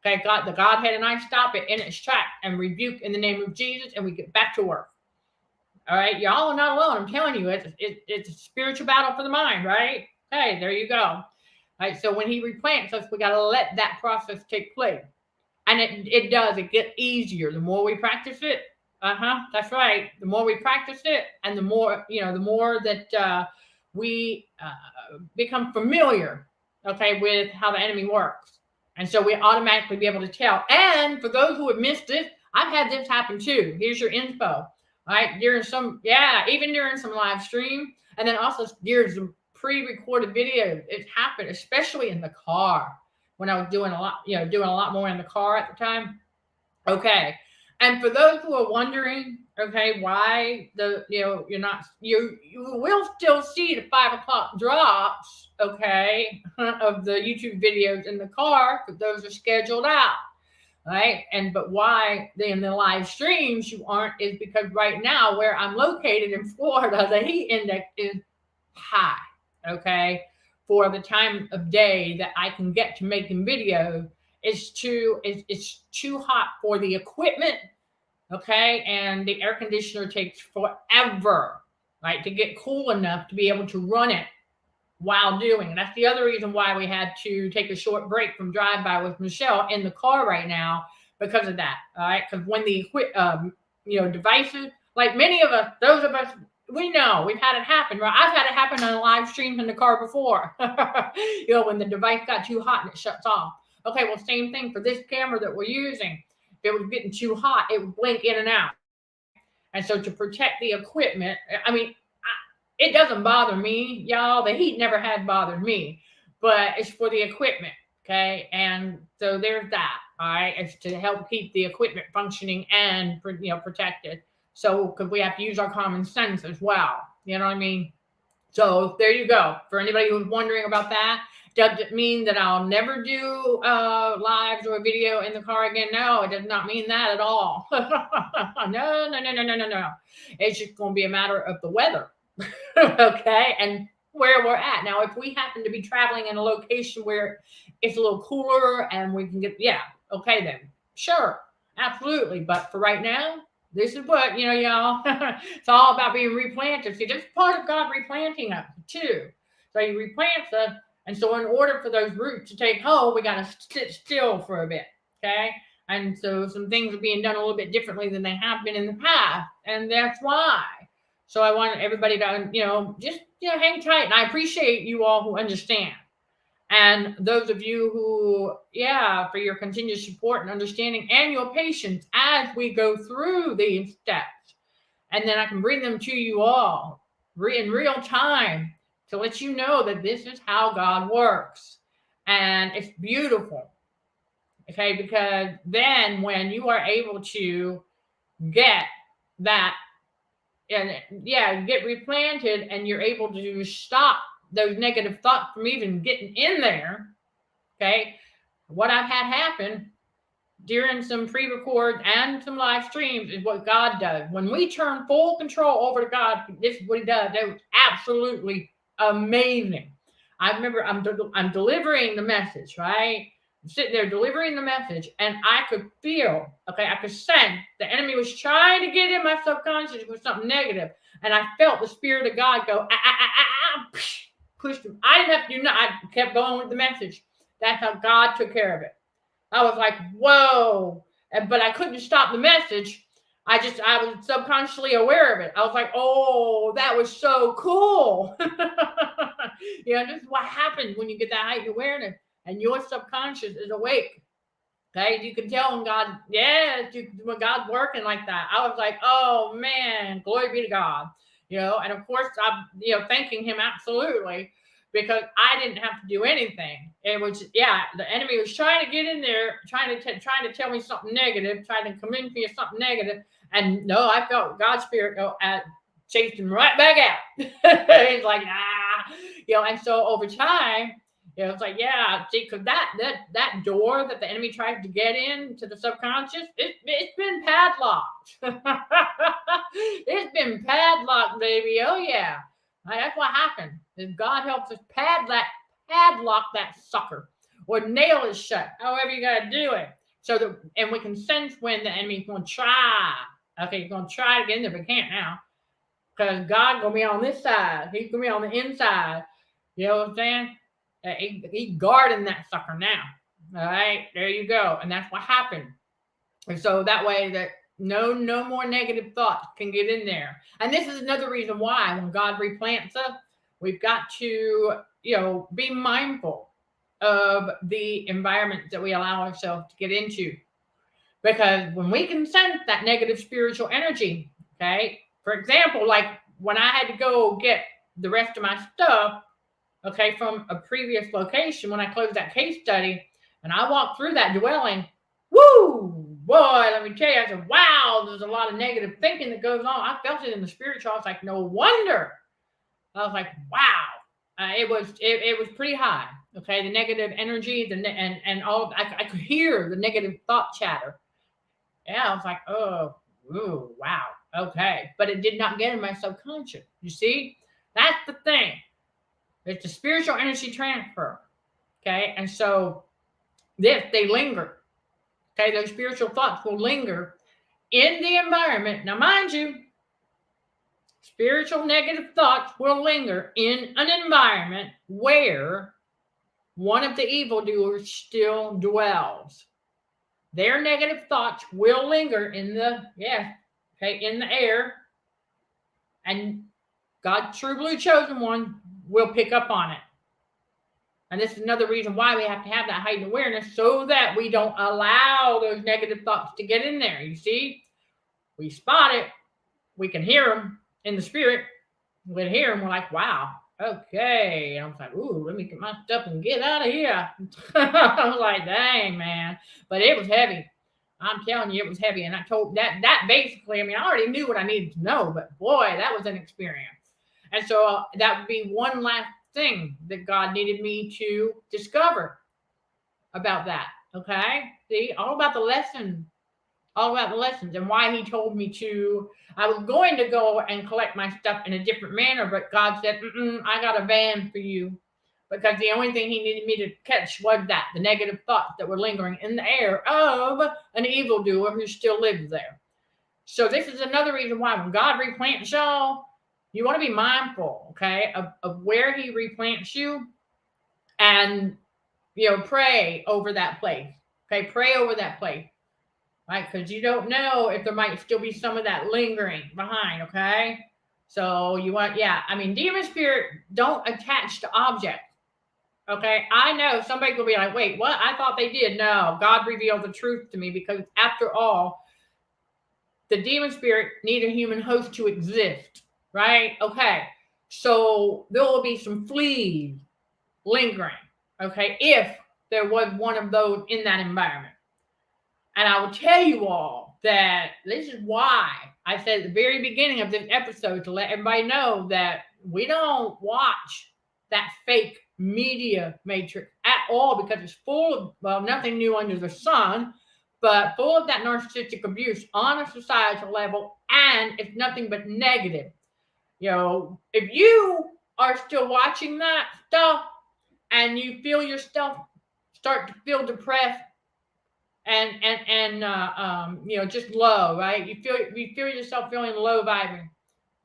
Okay, God, the Godhead and I stop it in its track and rebuke in the name of Jesus, and we get back to work. All right, y'all are not alone. I'm telling you, it's a spiritual battle for the mind, right? Okay, there you go. All right, so when he replants us, we got to let that process take place. And it does. It gets easier the more we practice it. That's right. The more we practice it, and the more the more that we become familiar, okay, with how the enemy works, and so we automatically be able to tell. And for those who have missed it, I've had this happen too. Here's your info. All right, even during some live stream, and then also during some pre-recorded videos, it's happened, especially in the car when I was doing a lot more in the car at the time. Okay. And for those who are wondering, okay, why you will still see the 5 o'clock drops, okay, of the YouTube videos in the car, because those are scheduled out. Right. But why in the live streams you aren't is because right now where I'm located in Florida, the heat index is high. Okay. For the time of day that I can get to making videos, it's too hot for the equipment. Okay. And the air conditioner takes forever, right, to get cool enough to be able to run it while doing. And that's the other reason why we had to take a short break from Drive By with Michelle in the car right now, because of that. All right. Because when the devices, like many of us, those of us, we know we've had it happen, right? I've had it happen on a live stream in the car before. When the device got too hot and it shuts off. Okay, well, same thing for this camera that we're using. If it was getting too hot, it would blink in and out. And so to protect the equipment, I mean, it doesn't bother me, y'all. The heat never has bothered me, but it's for the equipment, okay? And so there's that, all right? It's to help keep the equipment functioning and, protected. So, because we have to use our common sense as well, you know what I mean? So there you go. For anybody who's wondering about that, does it mean that I'll never do lives or a video in the car again? No, it does not mean that at all. No. It's just going to be a matter of the weather. Okay, and where we're at. Now, if we happen to be traveling in a location where it's a little cooler and we can get, okay then, sure, absolutely. But for right now, this is what, y'all, it's all about being replanted. See, this is part of God replanting us too. So he replants us, and so in order for those roots to take hold, we got to sit still for a bit, okay? And so some things are being done a little bit differently than they have been in the past, and that's why. So I want everybody to, just, hang tight. And I appreciate you all who understand. And those of you who, for your continued support and understanding and your patience as we go through these steps. And then I can bring them to you all in real time to let you know that this is how God works. And it's beautiful. Okay, because then when you are able to get that, and get replanted, and you're able to stop those negative thoughts from even getting in there. Okay, what I've had happen during some pre-record and some live streams is what God does. When we turn full control over to God, this is what he does. It was absolutely amazing. I remember I'm delivering the message, right? I'm sitting there delivering the message, and I could feel, I could sense the enemy was trying to get in my subconscious with something negative, and I felt the Spirit of God go, pushed him. I didn't have to do nothing. I kept going with the message. That's how God took care of it. I was like, whoa, but I couldn't stop the message. I was subconsciously aware of it. I was like, oh, that was so cool. This is what happens when you get that heightened awareness and your subconscious is awake. Okay, you can tell when when God's working like that. I was like, oh man, glory be to God. And of course I'm, thanking him absolutely, because I didn't have to do anything. It was, the enemy was trying to get in there, trying to tell me something negative, trying to convince me of something negative. And no, I felt God's Spirit go at chased him right back out. He's like, and so over time, it's like, see, because that door that the enemy tried to get into the subconscious, it's been padlocked. It's been padlocked, baby. Oh yeah. That's what happened. If God helps us padlock that sucker, or nail it shut, however you got to do it. And we can sense when the enemy's going to try. Okay, he's going to try again if he can't now. Because God gonna be on this side. He's gonna be on the inside. You know what I'm saying? He's guarding that sucker now. All right, there you go. And that's what happened. And so that way that no more negative thoughts can get in there. And this is another reason why when God replants us, we've got to, be mindful of the environment that we allow ourselves to get into. Because when we can sense that negative spiritual energy, okay, for example, like when I had to go get the rest of my stuff, okay, from a previous location, when I closed that case study and I walked through that dwelling, woo, boy, let me tell you, I said, wow, there's a lot of negative thinking that goes on. I felt it in the spiritual. I was like, no wonder. I was like, wow. It was pretty high. Okay, the negative energy, and all. I could hear the negative thought chatter. Yeah, I was like, oh, ooh, wow, okay, but it did not get in my subconscious. You see, that's the thing. It's the spiritual energy transfer. Okay, and so they linger. Okay, those spiritual thoughts will linger in the environment. Now, mind you, spiritual negative thoughts will linger in an environment where one of the evildoers still dwells. Their negative thoughts will linger in the air, and God's true blue chosen one will pick up on it. And this is another reason why we have to have that heightened awareness so that we don't allow those negative thoughts to get in there. You see, we spot it, we can hear them in the spirit. We can hear them, we're like, wow, okay. And I was like, ooh, let me get my stuff and get out of here. I was like, dang, man. But it was heavy. I'm telling you, it was heavy. And I told that basically, I already knew what I needed to know, but boy, that was an experience. And so that would be one last thing that God needed me to discover about that. Okay. See, all about the lessons and why he told me to. I was going to go and collect my stuff in a different manner, but God said, I got a van for you, because the only thing he needed me to catch was the negative thoughts that were lingering in the air of an evildoer who still lives there. So this is another reason why when God replants y'all, you want to be mindful, okay, of where he replants you, and, pray over that place. Okay, pray over that place. Right, because you don't know if there might still be some of that lingering behind, okay? So you want, demon spirit don't attach to objects, okay? I know somebody will be like, wait, what? I thought they did. No, God revealed the truth to me, because after all, the demon spirit need a human host to exist, right? Okay, so there will be some fleas lingering, okay, if there was one of those in that environment. And I will tell you all that this is why I said at the very beginning of this episode, to let everybody know that we don't watch that fake media matrix at all, because it's full of, nothing new under the sun, but full of that narcissistic abuse on a societal level, and it's nothing but negative. If you are still watching that stuff and you feel yourself start to feel depressed, and just low, right? You feel yourself feeling low vibing,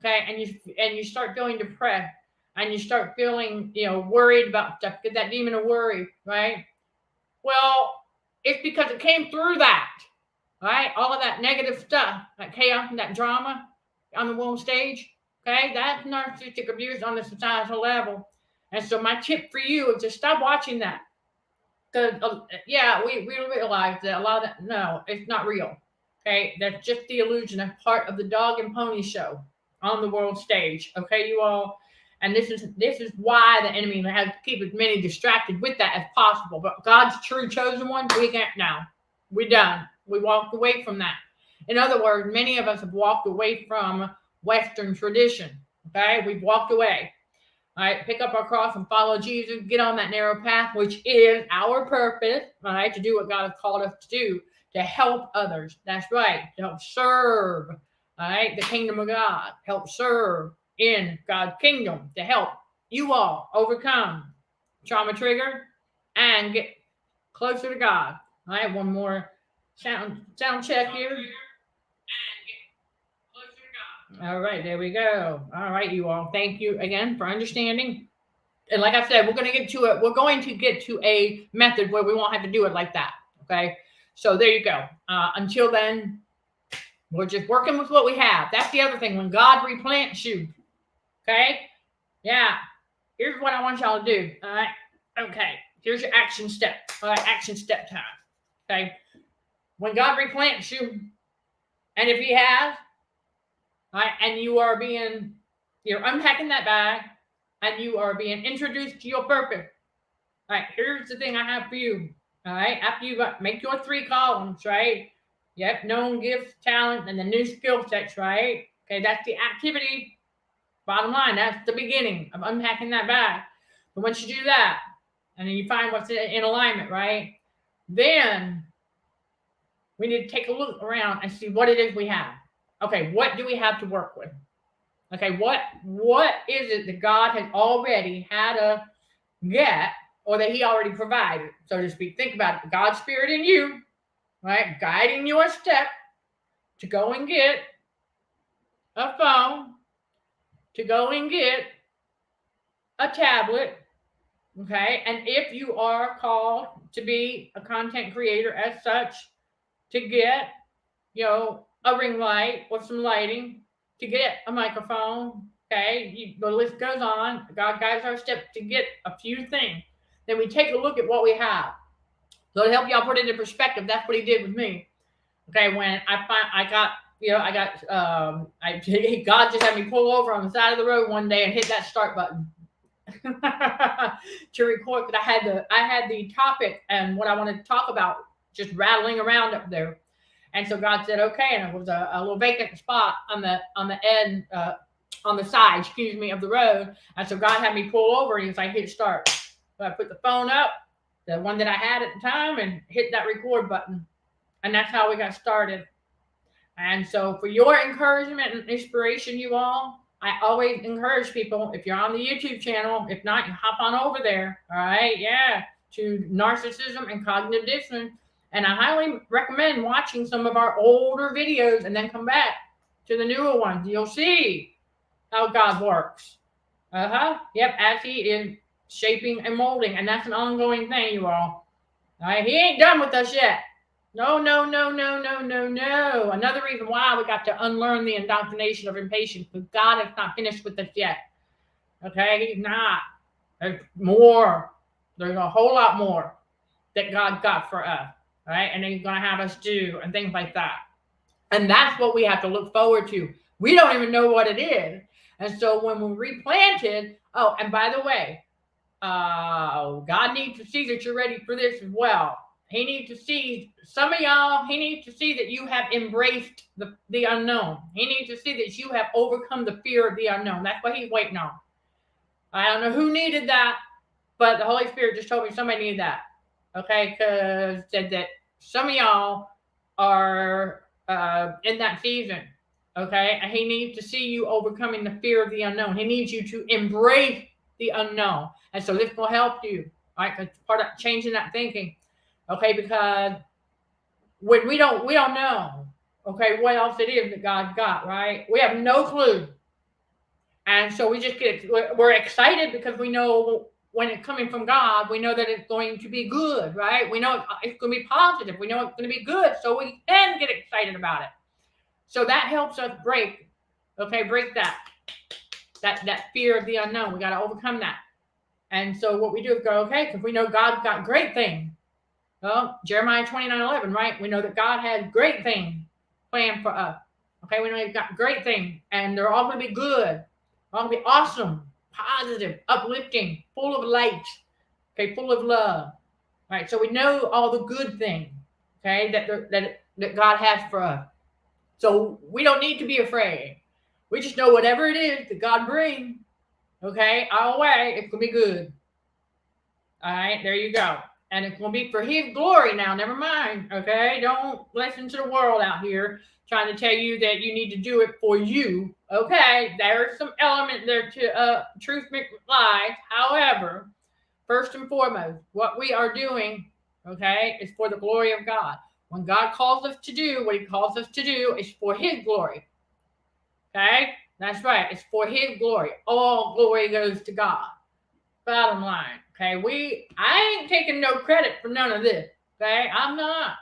okay, and you start feeling depressed, and you start feeling worried about stuff. Get that demon of worry, right? Well, it's because it came through that, right? All of that negative stuff, that chaos and that drama on the world stage, okay? That's narcissistic abuse on the societal level. And so my tip for you is to stop watching that. Because, we realize that a lot of that, no, it's not real. Okay, that's just the illusion of part of the dog and pony show on the world stage. Okay, you all, and this is why the enemy has to keep as many distracted with that as possible. But God's true chosen one, we can't now. We're done. We walked away from that. In other words, many of us have walked away from Western tradition. Okay, we've walked away. All right, pick up our cross and follow Jesus. Get on that narrow path, which is our purpose, all right, to do what God has called us to do, to help others. That's right, to help serve, all right, the kingdom of God. Help serve in God's kingdom, to help you all overcome trauma trigger and get closer to God. All right, one more sound check here. All right, there we go. All right, you all. Thank you again for understanding. And like I said, we're going to get to it. We're going to get to a method where we won't have to do it like that. Okay. So there you go. Until then, we're just working with what we have. That's the other thing. When God replants you, okay? Yeah. Here's what I want y'all to do. All right. Okay. Here's your action step. All right. Action step time. Okay. When God replants you, and if He has, all right, and you're unpacking that bag, and you are being introduced to your purpose. All right, here's the thing I have for you. All right, after you make your 3 columns, right? Yep, known gifts, talent, and the new skill sets, right? Okay, that's the activity. Bottom line, that's the beginning of unpacking that bag. But once you do that, and then you find what's in alignment, right? Then we need to take a look around and see what it is we have. Okay, what do we have to work with? Okay, what is it that God has already had us get, or that He already provided, so to speak? Think about it. God's Spirit in you, right, guiding your step to go and get a phone, to go and get a tablet, okay? And if you are called to be a content creator as such, to get, a ring light or some lighting, to get a microphone, okay? The list goes on. God guides our step to get a few things. Then we take a look at what we have. So to help y'all put it into perspective, that's what He did with me. Okay, when God just had me pull over on the side of the road one day and hit that start button to record, because I had the topic and what I wanted to talk about just rattling around up there. And so God said, okay, and it was a little vacant spot on the end, on the side, of the road. And so God had me pull over, and He was like, hit start. So I put the phone up, the one that I had at the time, and hit that record button. And that's how we got started. And so for your encouragement and inspiration, you all, I always encourage people, if you're on the YouTube channel, if not, you hop on over there. All right. Yeah. To Narcissism and Cognitive Dissonance. And I highly recommend watching some of our older videos and then come back to the newer ones. You'll see how God works. Yep. As He is shaping and molding. And that's an ongoing thing, you all. All right. He ain't done with us yet. No. Another reason why we got to unlearn the indoctrination of impatience, because God is not finished with us yet. Okay? He's not. There's more. There's a whole lot more that God got for us. All right? And He's going to have us do and things like that. And that's what we have to look forward to. We don't even know what it is. And so when we're replanted, and by the way, God needs to see that you're ready for this as well. He needs to see, some of y'all, He needs to see that you have embraced the unknown. He needs to see that you have overcome the fear of the unknown. That's what He's waiting on. I don't know who needed that, but the Holy Spirit just told me somebody needed that. Okay, because said that some of y'all are in that season. Okay, and He needs to see you overcoming the fear of the unknown. He needs you to embrace the unknown. And so this will help you, all right? Because part of changing that thinking. Okay, because when we don't know, okay, what else it is that God's got, right? We have no clue. And so we're excited because we know when it's coming from God, we know that it's going to be good, right? We know it's going to be positive. We know it's going to be good. So we can get excited about it. So that helps us break that fear of the unknown. We got to overcome that. And so what we do is go, okay, because we know God's got great things. Well, Jeremiah 29:11, right? We know that God has great things planned for us. Okay, we know He's got great things, and they're all going to be good. All going to be awesome, positive, uplifting, full of light, okay, full of love. All right, so we know all the good things, okay, that God has for us. So we don't need to be afraid. We just know whatever it is that God brings, okay, our way, it's going to be good. All right, there you go. And it's going to be for His glory now. Never mind, okay? Don't listen to the world out here trying to tell you that you need to do it for you, okay? There's some element there to truth mixed with lies. However, first and foremost, what we are doing, okay, is for the glory of God. When God calls us to do what He calls us to do, is for His glory. Okay? That's right. It's for his glory. All glory goes to God. Bottom line. Okay? I ain't taking no credit for none of this. Okay? I'm not.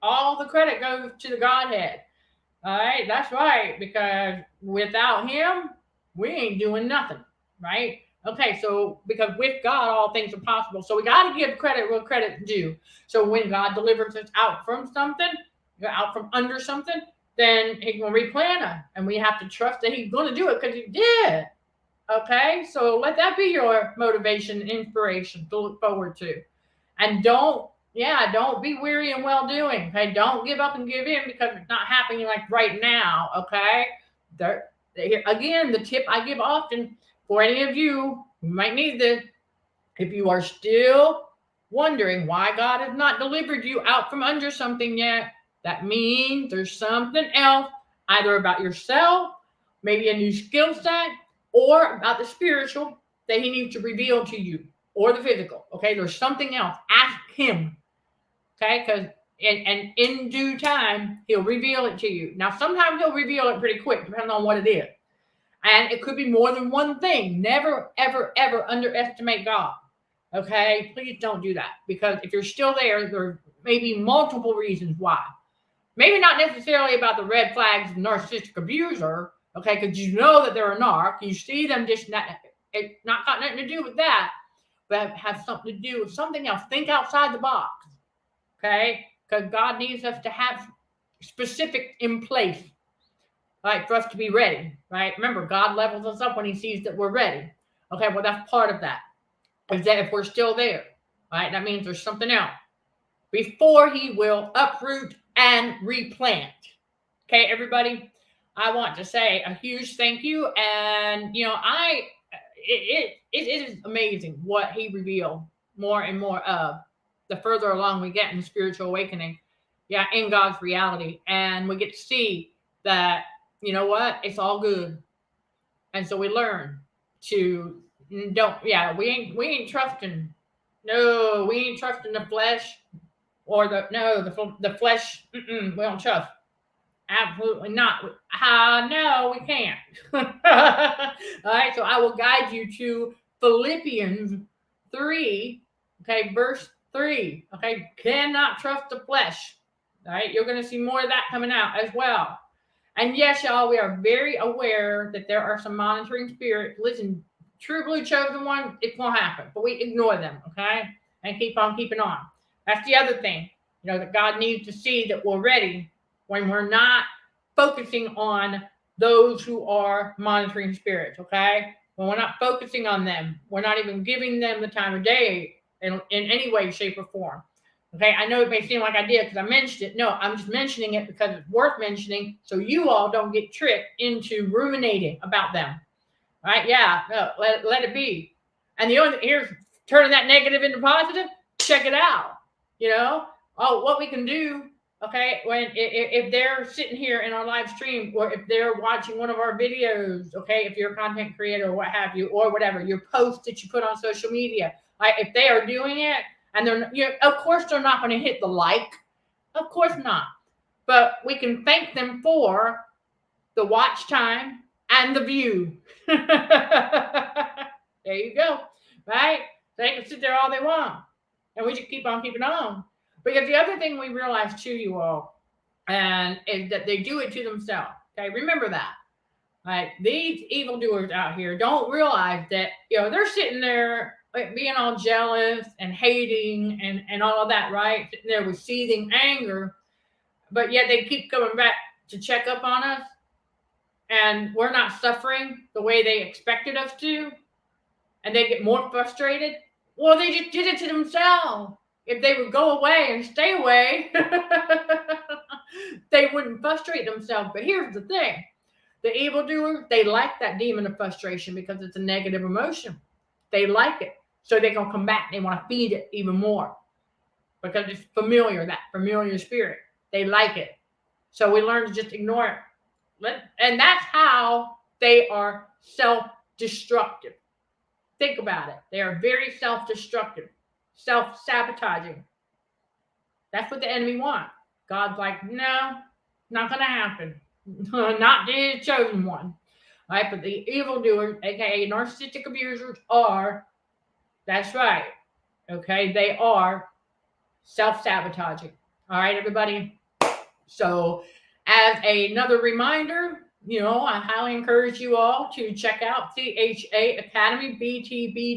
All the credit goes to the Godhead. All right? That's right. Because without him, we ain't doing nothing. Right? Okay, so because with God all things are possible. So we got to give credit where credit's due. So when God delivers us out from something, out from under something, then he's going to replant us. And we have to trust that he's going to do it because he did. Okay, so let that be your motivation, inspiration to look forward to. And don't be weary in well doing. Okay, don't give up and give in because it's not happening like right now. Okay, again, the tip I give often for any of you who might need this, if you are still wondering why God has not delivered you out from under something yet, that means there's something else, either about yourself, maybe a new skill set, or about the spiritual that he needs to reveal to you, or the physical. Okay, there's something else. Ask him. Okay, because in due time, he'll reveal it to you. Now, sometimes he'll reveal it pretty quick, depending on what it is. And it could be more than one thing. Never, ever, ever underestimate God. Okay, please don't do that. Because if you're still there may be multiple reasons why. Maybe not necessarily about the red flags of narcissistic abuser, okay, because you know that they're a narc. You see them just not got nothing to do with that, but have something to do with something else. Think outside the box, okay? Because God needs us to have specific in place, right, for us to be ready, right? Remember, God levels us up when he sees that we're ready. Okay, well, that's part of that. Is that if we're still there, right, that means there's something else before he will uproot and replant. Okay, everybody, I want to say a huge thank you. And, it is amazing what he revealed more and more of the further along we get in spiritual awakening. Yeah, in God's reality. And we get to see that, you know what, it's all good. And so we learn to we ain't trusting. No, we ain't trusting the flesh or the flesh. We don't trust. Absolutely not. No, we can't. All right, so I will guide you to Philippians 3, okay, verse 3. Okay, cannot trust the flesh. All right, you're going to see more of that coming out as well. And yes, y'all, we are very aware that there are some monitoring spirits. Listen, true blue chosen one, it's going to happen, but we ignore them, okay, and keep on keeping on. That's the other thing, that God needs to see that we're ready when we're not focusing on those who are monitoring spirits, okay? When we're not focusing on them, we're not even giving them the time of day in any way, shape, or form. Okay, I know it may seem like I did because I mentioned it. No, I'm just mentioning it because it's worth mentioning so you all don't get tricked into ruminating about them. All right? Yeah, no, let it be. And the only here's turning that negative into positive. Check it out. What we can do. Okay, if they're sitting here in our live stream, or if they're watching one of our videos, okay, if you're a content creator or what have you, or whatever, your posts that you put on social media, right, if they are doing it, and of course they're not going to hit the like, of course not, but we can thank them for the watch time and the view. There you go, right? They can sit there all they want, and we just keep on keeping on. Because the other thing we realize too, you all, and is that they do it to themselves. Okay, remember that. Right? These evildoers out here don't realize that they're sitting there being all jealous and hating and all of that, right? Sitting there with seething anger, but yet they keep coming back to check up on us, and we're not suffering the way they expected us to, and they get more frustrated. Well, they just did it to themselves. If they would go away and stay away, they wouldn't frustrate themselves. But here's the thing. The evildoers, they like that demon of frustration because it's a negative emotion. They like it. So they're going to come back. They want to feed it even more because it's familiar, that familiar spirit. They like it. So we learn to just ignore it. And that's how they are self-destructive. Think about it. They are very self-destructive. Self-sabotaging. That's what the enemy wants. God's like, no, not going to happen. not his chosen one. Right? But the evildoers, aka narcissistic abusers, are, that's right, okay, they are self-sabotaging. All right, everybody. So, as another reminder, I highly encourage you all to check out CHA Academy,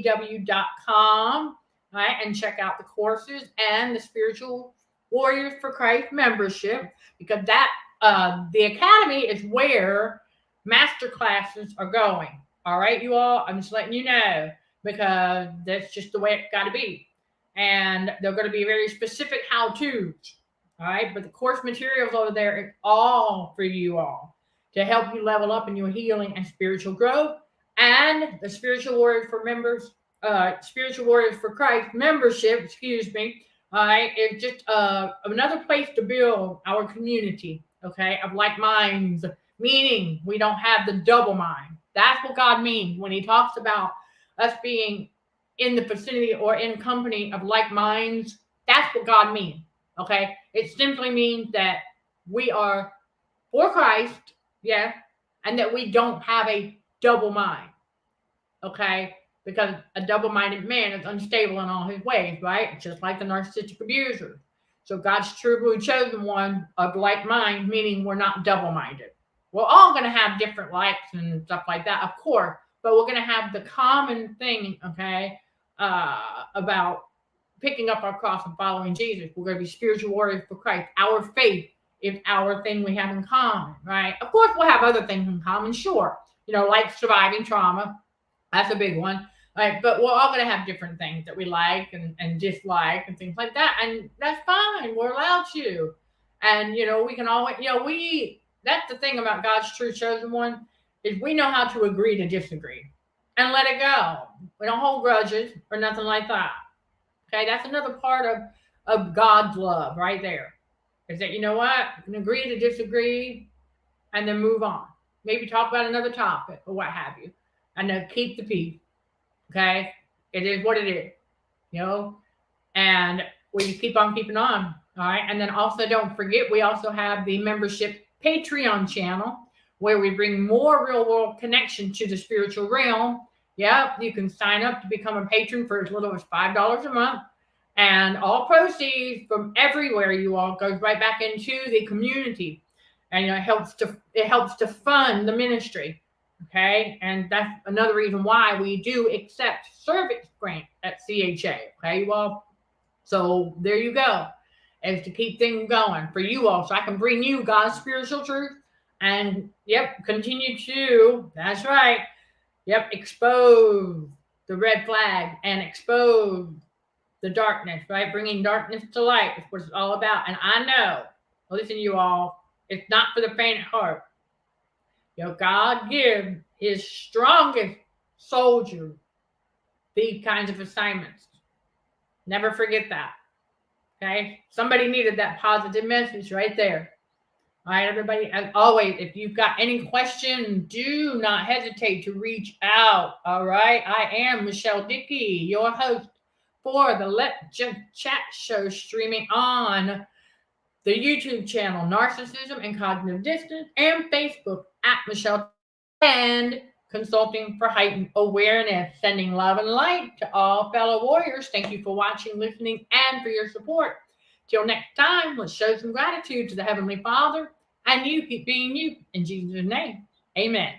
btbw.com, right, and check out the courses and the Spiritual Warriors for Christ membership, because the academy is where master classes are going. All right, you all, I'm just letting you know, because that's just the way it's got to be. And they're going to be very specific how-tos. All right, but the course materials over there is all for you all to help you level up in your healing and spiritual growth. And the Spiritual Warriors for members, Spiritual Warriors for Christ membership, excuse me, all right, it's just another place to build our community, okay, of like minds, meaning we don't have the double mind. That's what God means when he talks about us being in the vicinity or in company of like minds. That's what God means. Okay, it simply means that we are for Christ, yeah, and that we don't have a double mind. Okay, because a double-minded man is unstable in all his ways, right? Just like the narcissistic abuser. So God's true chosen one of like mind, meaning we're not double-minded. We're all going to have different likes and stuff like that, of course, but we're going to have the common thing, okay, about picking up our cross and following Jesus. We're going to be spiritual warriors for Christ. Our faith is our thing we have in common, right? Of course, we'll have other things in common, sure. Like surviving trauma. That's a big one. Right? But we're all going to have different things that we like and dislike and things like that. And that's fine. We're allowed to. And, we can always, that's the thing about God's true chosen one, is we know how to agree to disagree and let it go. We don't hold grudges or nothing like that. Okay, that's another part of God's love right there. Is that, you know what? You can agree to disagree and then move on. Maybe talk about another topic or what have you. And then keep the peace. Okay? It is what it is. And we keep on keeping on. All right. And then also don't forget, we also have the membership Patreon channel where we bring more real world connection to the spiritual realm. Yep, you can sign up to become a patron for as little as $5 a month. And all proceeds from everywhere you all goes right back into the community. And it helps to fund the ministry. Okay. And that's another reason why we do accept service grant at CHA. Okay, you all. So there you go. Is to keep things going for you all. So I can bring you God's spiritual truth. And continue to, that's right. Expose the red flag and expose the darkness, right? Bringing darkness to light is what it's all about. And I know, listen, you all, it's not for the faint at heart. God gives his strongest soldier these kinds of assignments. Never forget that. Okay? Somebody needed that positive message right there. All right, everybody, as always, if you've got any questions, do not hesitate to reach out. All right, I am Michelle Dickey, your host for the Let's Just Chat show, streaming on the YouTube channel Narcissism and Cognitive Dissonance, and Facebook at Michelle, and Consulting for Heightened Awareness. Sending love and light to all fellow warriors. Thank you for watching, listening, and for your support. Till next time, let's show some gratitude to the Heavenly Father, and you keep being you. In Jesus' name, amen.